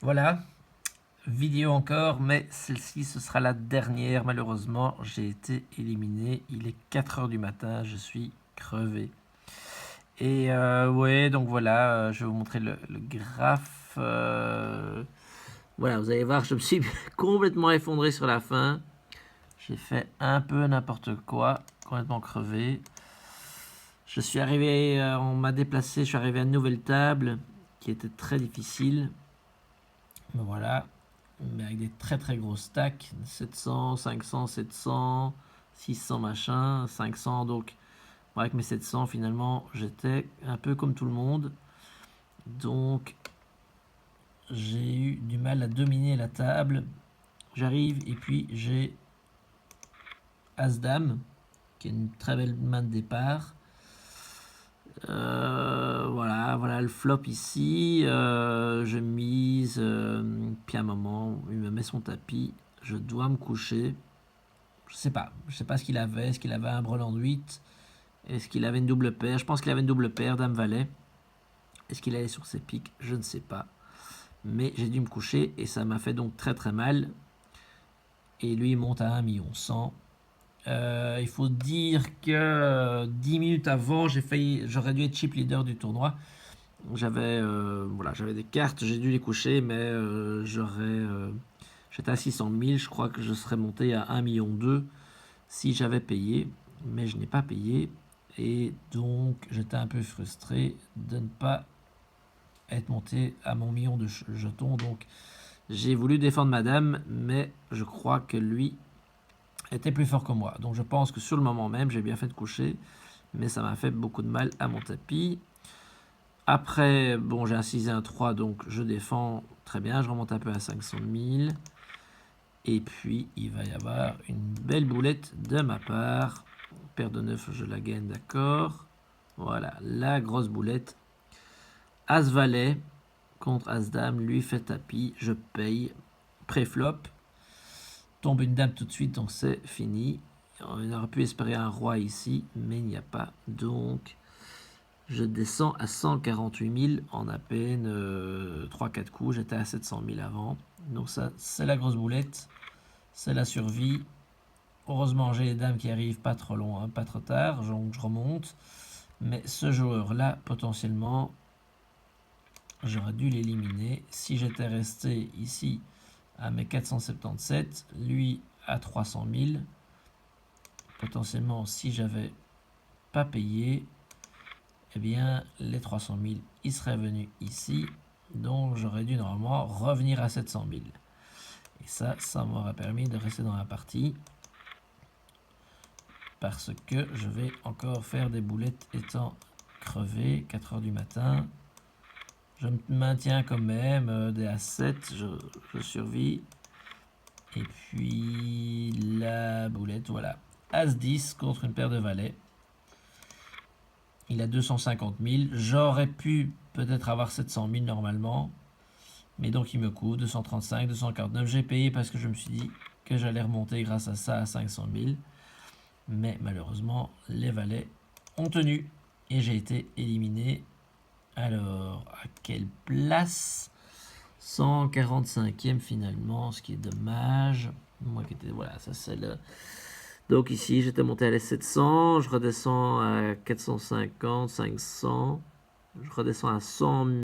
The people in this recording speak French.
Voilà, vidéo encore, mais celle-ci, ce sera la dernière. Malheureusement, j'ai été éliminé. Il est 4 heures du matin, je suis crevé. Et ouais, donc voilà, je vais vous montrer le graphe. Voilà, vous allez voir, je me suis complètement effondré sur la fin. J'ai fait un peu n'importe quoi, complètement crevé. Je suis arrivé, on m'a déplacé, je suis arrivé à une nouvelle table qui était très difficile. Voilà, mais avec des très très gros stacks, 700, 500, 700, 600 machin, 500, donc avec mes 700 finalement j'étais un peu comme tout le monde, donc j'ai eu du mal à dominer la table. J'arrive et puis j'ai As-Dame, qui est une très belle main de départ. Voilà le flop ici. Je mise, puis à un moment, il me met son tapis. Je dois me coucher. Je sais pas ce qu'il avait. Est-ce qu'il avait un brelan de 8? Est-ce qu'il avait une double paire? Je pense qu'il avait une double paire, Dame Valet. Est-ce qu'il allait sur ses piques? Je ne sais pas. Mais j'ai dû me coucher et ça m'a fait donc très très mal. Et lui, il monte à 1 100 000. Il faut dire que 10 minutes avant, j'aurais dû être chip leader du tournoi. J'avais des cartes, j'ai dû les coucher, mais j'étais à 600 000. Je crois que je serais monté à 1,2 million si j'avais payé, mais je n'ai pas payé. Et donc, j'étais un peu frustré de ne pas être monté à mon million de jetons. Donc, j'ai voulu défendre madame, mais je crois que lui était plus fort que moi. Donc, je pense que sur le moment même, j'ai bien fait de coucher, mais ça m'a fait beaucoup de mal à mon tapis. Après, bon, j'ai un 6 et un 3, donc je défends très bien. Je remonte un peu à 500 000. Et puis, il va y avoir une belle boulette de ma part. Paire de 9, je la gagne, d'accord. Voilà, la grosse boulette. As-Valet contre As-Dame, lui fait tapis, je paye. Pré-flop. Tombe une dame tout de suite, donc c'est fini. On aurait pu espérer un roi ici, mais il n'y a pas. Donc, je descends à 148 000 en à peine 3-4 coups. J'étais à 700 000 avant. Donc ça, c'est la grosse boulette. C'est la survie. Heureusement, j'ai les dames qui arrivent pas trop long, hein, pas trop tard. Donc je remonte. Mais ce joueur-là, potentiellement, j'aurais dû l'éliminer. Si j'étais resté ici à mes 477, lui à 300 000, potentiellement, si j'avais pas payé, eh bien, les 300 000, ils seraient venus ici. Donc, j'aurais dû normalement revenir à 700 000. Et ça m'aurait permis de rester dans la partie. Parce que je vais encore faire des boulettes étant crevé. 4 heures du matin. Je me maintiens quand même. Des A7, je survis. Et puis, la boulette, voilà. As-10 contre une paire de valets. Il a 250 000. J'aurais pu peut-être avoir 700 000 normalement. Mais donc il me coûte 235, 249. J'ai payé parce que je me suis dit que j'allais remonter grâce à ça à 500 000. Mais malheureusement, les valets ont tenu. Et j'ai été éliminé. Alors, à quelle place? 145e finalement, ce qui est dommage. Moi qui était, voilà, ça c'est le... Donc ici, j'étais monté à l'S700, je redescends à 450, 500, je redescends à 100 000.